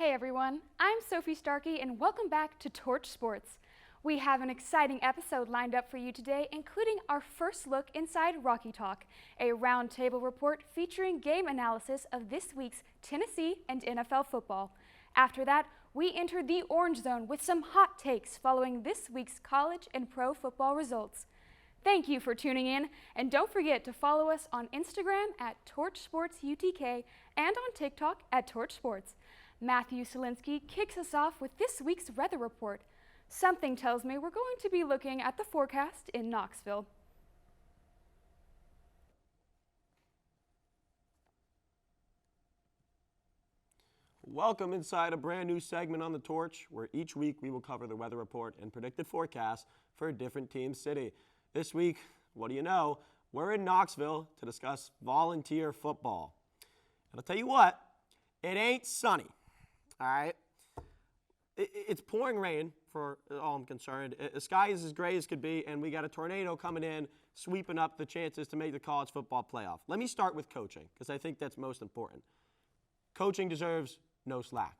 Hey everyone, I'm Sophie Starkey and welcome back to Torch Sports. We have an exciting episode lined up for you today, including our first look inside Rocky Talk, a roundtable report featuring game analysis of this week's Tennessee and NFL football. After that, we enter the Orange Zone with some hot takes following this week's college and pro football results. Thank you for tuning in, and don't forget to follow us on Instagram at Torch Sports UTK and on TikTok at Torch Sports. Matthew Solinsky kicks us off with this week's weather report. Something tells me we're going to be looking at the forecast in Knoxville. Welcome inside a brand new segment on the Torch, where each week we will cover the weather report and predicted forecast for a different team's city. This week, what do you know? We're in Knoxville to discuss volunteer football. And I'll tell you what, it ain't sunny. All right, it's pouring rain for all I'm concerned. The sky is as gray as could be, and we got a tornado coming in, sweeping up the chances to make the college football playoff. Let me start with coaching, because I think that's most important. Coaching deserves no slack.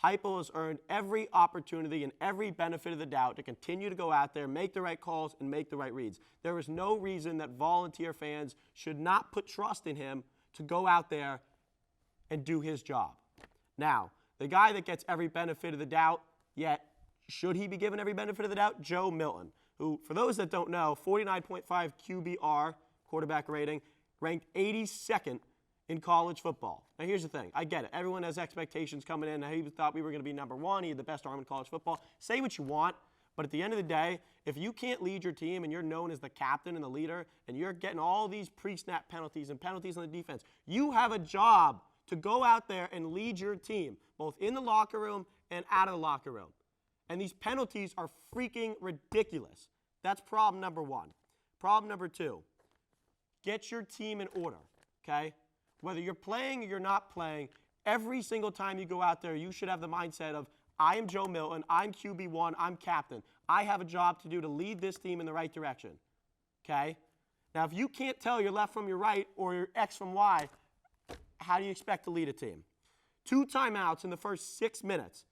Heupel has earned every opportunity and every benefit of the doubt to continue to go out there, make the right calls, and make the right reads. There is no reason that volunteer fans should not put trust in him to go out there and do his job. Now, the guy that gets every benefit of the doubt, yet should he be given every benefit of the doubt? Joe Milton, who, for those that don't know, 49.5 QBR, quarterback rating, ranked 82nd in college football. Now, here's the thing. I get it. Everyone has expectations coming in. He thought we were going to be number one. He had the best arm in college football. Say what you want, but at the end of the day, if you can't lead your team and you're known as the captain and the leader, and you're getting all these pre-snap penalties and penalties on the defense, you have a job to go out there and lead your team, both in the locker room and out of the locker room. And these penalties are freaking ridiculous. That's problem number one. Problem number two, get your team in order, okay? Whether you're playing or you're not playing, every single time you go out there, you should have the mindset of, I am Joe Milton, I'm QB1, I'm captain. I have a job to do to lead this team in the right direction, okay? Now, if you can't tell your left from your right or your X from Y, how do you expect to lead a team? 2 timeouts in the first 6 minutes.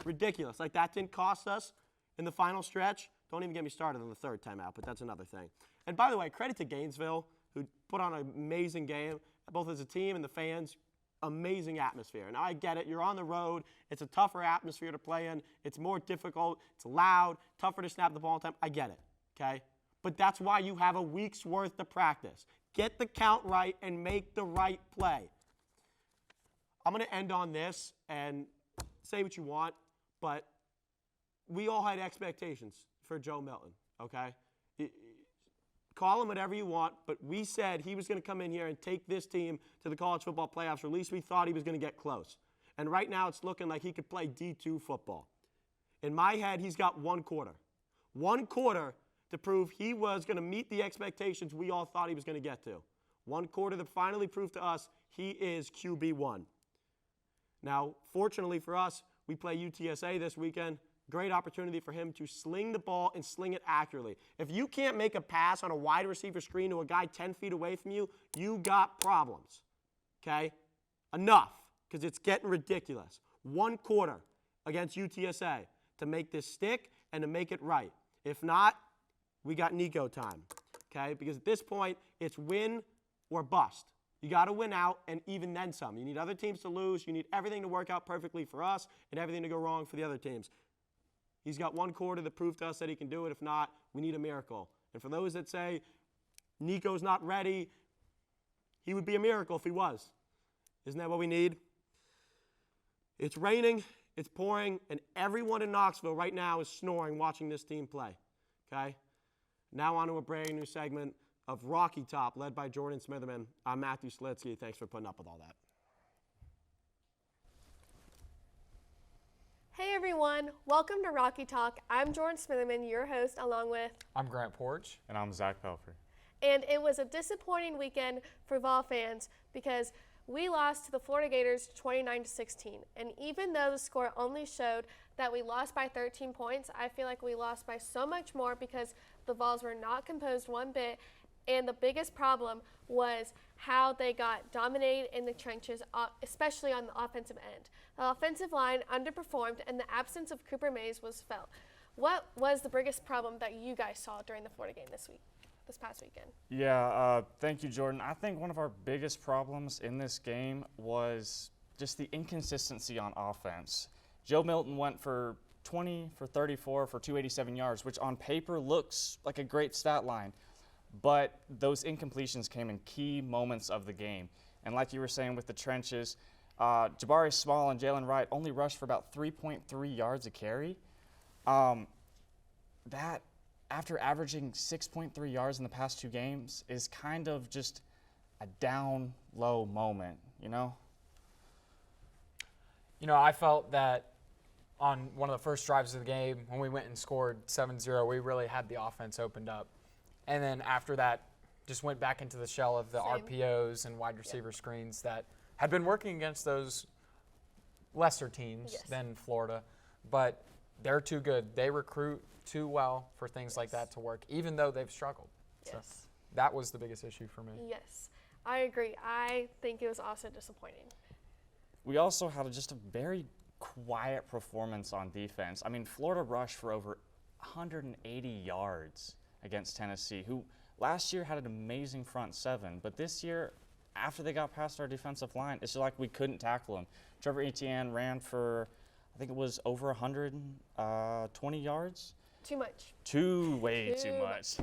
Ridiculous. Like, that didn't cost us in the final stretch. Don't even get me started on the 3rd timeout, but that's another thing. And by the way, credit to Gainesville, who put on an amazing game, both as a team and the fans. Amazing atmosphere. Now, I get it. You're on the road. It's a tougher atmosphere to play in. It's more difficult. It's loud. Tougher to snap the ball in time. I get it, okay? But that's why you have a week's worth of practice. Get the count right and make the right play. I'm going to end on this, and say what you want, but we all had expectations for Joe Milton, okay? Call him whatever you want, but we said he was going to come in here and take this team to the college football playoffs, or at least we thought he was going to get close. And right now it's looking like he could play D2 football. In my head, he's got 1 quarter. 1 quarter to prove he was going to meet the expectations we all thought he was going to get to. 1 quarter to finally prove to us he is QB1. Now, fortunately for us, we play UTSA this weekend. Great opportunity for him to sling the ball and sling it accurately. If you can't make a pass on a wide receiver screen to a guy 10 feet away from you, you got problems, okay? Enough, because it's getting ridiculous. 1 quarter against UTSA to make this stick and to make it right. If not, we got Nico time, okay? Because at this point, it's win or bust. You got to win out, and even then some. You need other teams to lose. You need everything to work out perfectly for us and everything to go wrong for the other teams. He's got 1 quarter to prove to us that he can do it. If not, we need a miracle. And for those that say Nico's not ready, he would be a miracle if he was. Isn't that what we need? It's raining, it's pouring, and everyone in Knoxville right now is snoring watching this team play, okay? Now on to a brand new segment of Rocky Top, led by Jordan Smitherman. I'm Matthew Slitsky. Thanks for putting up with all that. Hey everyone, welcome to Rocky Talk. I'm Jordan Smitherman, your host, along with... I'm Grant Porch. And I'm Zach Pelfrey. And it was a disappointing weekend for Vol fans because we lost to the Florida Gators 29-16. And even though the score only showed that we lost by 13 points, I feel like we lost by so much more because the Vols were not composed one bit. And the biggest problem was how they got dominated in the trenches, especially on the offensive end. The offensive line underperformed, and the absence of Cooper Mays was felt. What was the biggest problem that you guys saw during the Florida game this past weekend? Yeah, thank you, Jordan. I think one of our biggest problems in this game was just the inconsistency on offense. Joe Milton went for 20 for 34 for 287 yards, which on paper looks like a great stat line. But those incompletions came in key moments of the game. And like you were saying with the trenches, Jabari Small and Jalen Wright only rushed for about 3.3 yards a carry. That, after averaging 6.3 yards in the past 2 games, is kind of just a down low moment, you know? You know, I felt that on one of the first drives of the game, when we went and scored 7-0, we really had the offense opened up. And then after that, just went back into the shell of the RPOs and wide receiver screens that had been working against those lesser teams than Florida. But they're too good. They recruit too well for things like that to work, even though they've struggled. So that was the biggest issue for me. Yes, I agree. I think it was also disappointing. We also had just a very quiet performance on defense. I mean, Florida rushed for over 180 yards against Tennessee, who last year had an amazing front seven, but this year, after they got past our defensive line, it's just like we couldn't tackle them. Trevor Etienne ran for, I think it was over 120 yards. Too much. Way too much.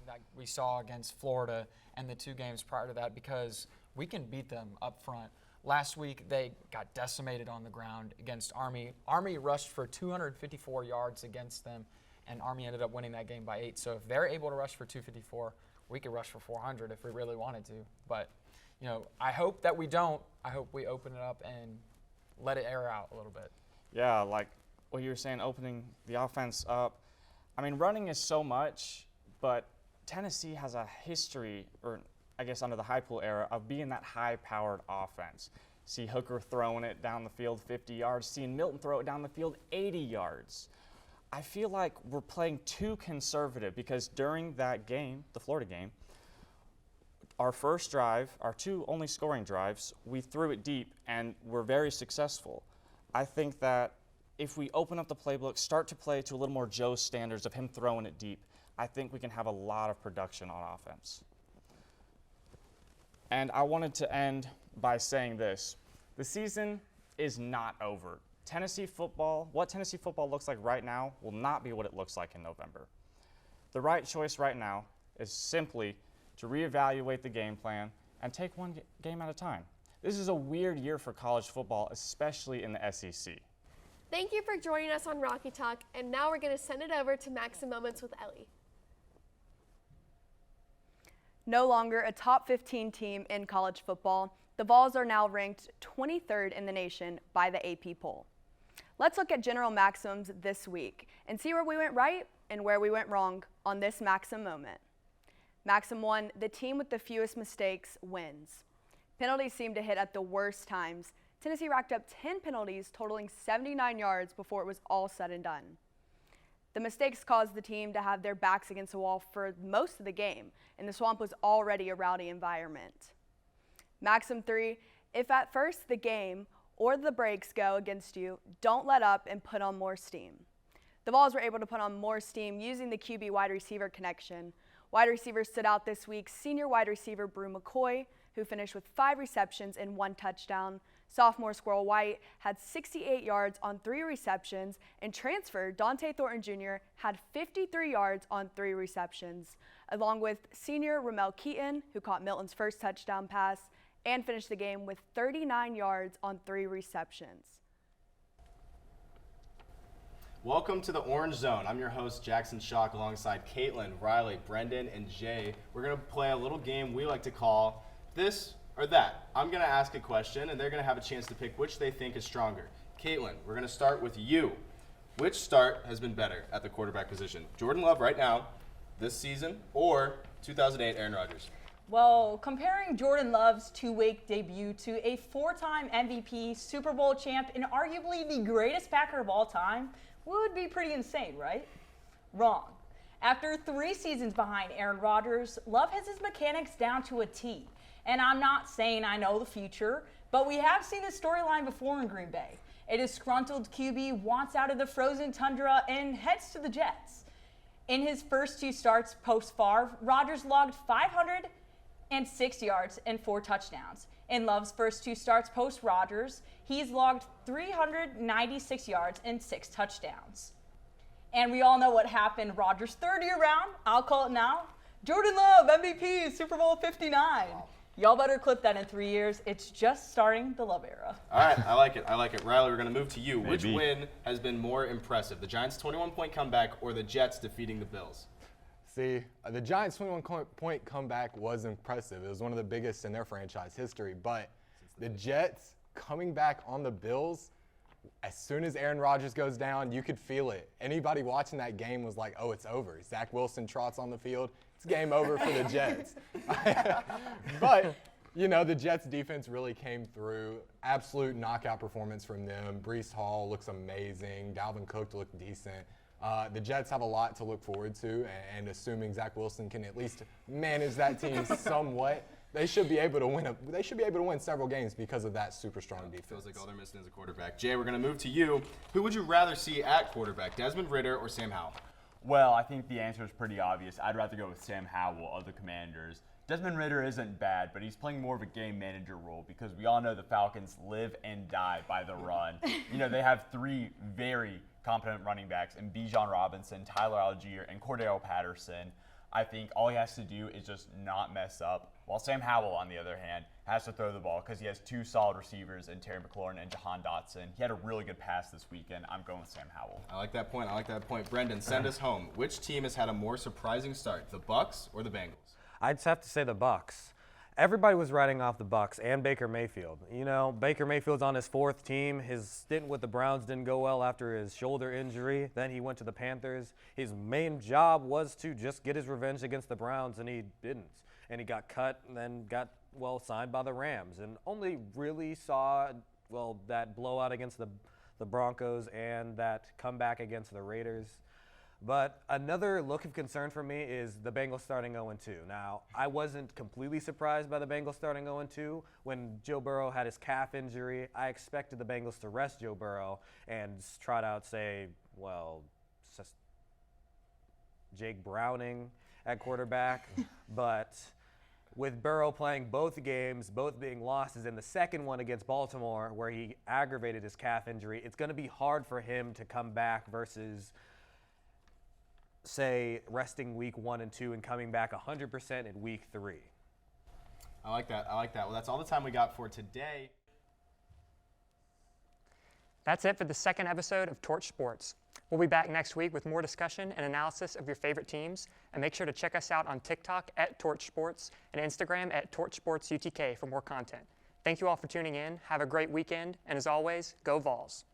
That we saw against Florida and the 2 games prior to that, because we can beat them up front. Last week, they got decimated on the ground against Army. Army rushed for 254 yards against them, and Army ended up winning that game by 8. So if they're able to rush for 254, we could rush for 400 if we really wanted to. But, you know, I hope that we don't. I hope we open it up and let it air out a little bit. Yeah, like what you were saying, opening the offense up. I mean, running is so much, but Tennessee has a history, or I guess under the Heupel era, of being that high-powered offense. See Hooker throwing it down the field 50 yards, seeing Milton throw it down the field 80 yards. I feel like we're playing too conservative, because during that game, the Florida game, our first drive, our 2 only scoring drives, we threw it deep and were very successful. I think that if we open up the playbook, start to play to a little more Joe's standards of him throwing it deep, I think we can have a lot of production on offense. And I wanted to end by saying this. The season is not over. Tennessee football, what Tennessee football looks like right now will not be what it looks like in November. The right choice right now is simply to reevaluate the game plan and take one game at a time. This is a weird year for college football, especially in the SEC. Thank you for joining us on Rocky Talk, and now we're going to send it over to Maxim Moments with Ellie. No longer a top 15 team in college football, the Vols are now ranked 23rd in the nation by the AP poll. Let's look at general maxims this week and see where we went right and where we went wrong on this Maxim moment. Maxim 1, the team with the fewest mistakes wins. Penalties seem to hit at the worst times. Tennessee racked up 10 penalties totaling 79 yards before it was all said and done. The mistakes caused the team to have their backs against the wall for most of the game, and the Swamp was already a rowdy environment. Maxim 3, if at first the game or the breaks go against you, don't let up and put on more steam. The Vols were able to put on more steam using the QB wide receiver connection. Wide receivers stood out this week. Senior wide receiver Brew McCoy, who finished with 5 receptions and 1 touchdown. Sophomore Squirrel White had 68 yards on 3 receptions, and transfer Dante Thornton Jr. had 53 yards on 3 receptions, along with senior Ramel Keaton, who caught Milton's first touchdown pass and finished the game with 39 yards on 3 receptions. Welcome to the Orange Zone. I'm your host, Jackson Schock, alongside Caitlin, Riley, Brendan, and Jay. We're going to play a little game we like to call This or That. I'm going to ask a question, and they're going to have a chance to pick which they think is stronger. Caitlin, we're going to start with you. Which start has been better at the quarterback position? Jordan Love right now, this season, or 2008 Aaron Rodgers? Well, comparing Jordan Love's 2-week debut to a 4-time MVP, Super Bowl champ, and arguably the greatest Packer of all time would be pretty insane, right? Wrong. After 3 seasons behind Aaron Rodgers, Love has his mechanics down to a T. And I'm not saying I know the future, but we have seen this storyline before in Green Bay. A disgruntled QB wants out of the frozen tundra and heads to the Jets. In his first 2 starts post-Favre, Rodgers logged 506 yards and 4 touchdowns. In Love's first 2 starts post-Rodgers, he's logged 396 yards and 6 touchdowns. And we all know what happened Rodgers' third year round. I'll call it now. Jordan Love, MVP, Super Bowl 59. Y'all better clip that in 3 years. It's just starting the Love era. All right, I like it. Riley, we're going to move to you. Maybe. Which win has been more impressive, the Giants' 21-point comeback or the Jets defeating the Bills? See, the Giants' 21-point comeback was impressive. It was one of the biggest in their franchise history. But the Jets coming back on the Bills, as soon as Aaron Rodgers goes down, you could feel it. Anybody watching that game was like, oh, it's over. Zach Wilson trots on the field. It's game over for the Jets. But, you know, the Jets' defense really came through. Absolute knockout performance from them. Breece Hall looks amazing. Dalvin Cook looked decent. The Jets have a lot to look forward to, and assuming Zach Wilson can at least manage that team somewhat, they should be able to win. They should be able to win several games because of that super strong defense. Feels like all they're missing is a quarterback. Jay, we're going to move to you. Who would you rather see at quarterback, Desmond Ridder or Sam Howell? Well, I think the answer is pretty obvious. I'd rather go with Sam Howell of the Commanders. Desmond Ridder isn't bad, but he's playing more of a game manager role because we all know the Falcons live and die by the run. You know, they have 3 very competent running backs in Bijan Robinson, Tyler Algier, and Cordero Patterson. I think all he has to do is just not mess up. While Sam Howell, on the other hand, has to throw the ball because he has 2 solid receivers in Terry McLaurin and Jahan Dotson. He had a really good pass this weekend. I'm going with Sam Howell. I like that point. Brendan, send us home. Which team has had a more surprising start, the Bucs or the Bengals? I'd just have to say the Bucs. Everybody was writing off the Bucs and Baker Mayfield. You know, Baker Mayfield's on his 4th team. His stint with the Browns didn't go well after his shoulder injury. Then he went to the Panthers. His main job was to just get his revenge against the Browns, and he didn't. And he got cut and then got, signed by the Rams, and only really saw, that blowout against the Broncos and that comeback against the Raiders. But another look of concern for me is the Bengals starting 0-2. Now, I wasn't completely surprised by the Bengals starting 0-2. When Joe Burrow had his calf injury, I expected the Bengals to rest Joe Burrow and trot out, Jake Browning at quarterback. But with Burrow playing both games, both being losses, and the second one against Baltimore where he aggravated his calf injury, it's going to be hard for him to come back versus resting week 1 and 2 and coming back 100% in week 3. I like that. Well, that's all the time we got for today. That's it for the second episode of Torch Sports. We'll be back next week with more discussion and analysis of your favorite teams. And make sure to check us out on TikTok at Torch Sports and Instagram at Torch Sports UTK for more content. Thank you all for tuning in. Have a great weekend. And as always, go Vols.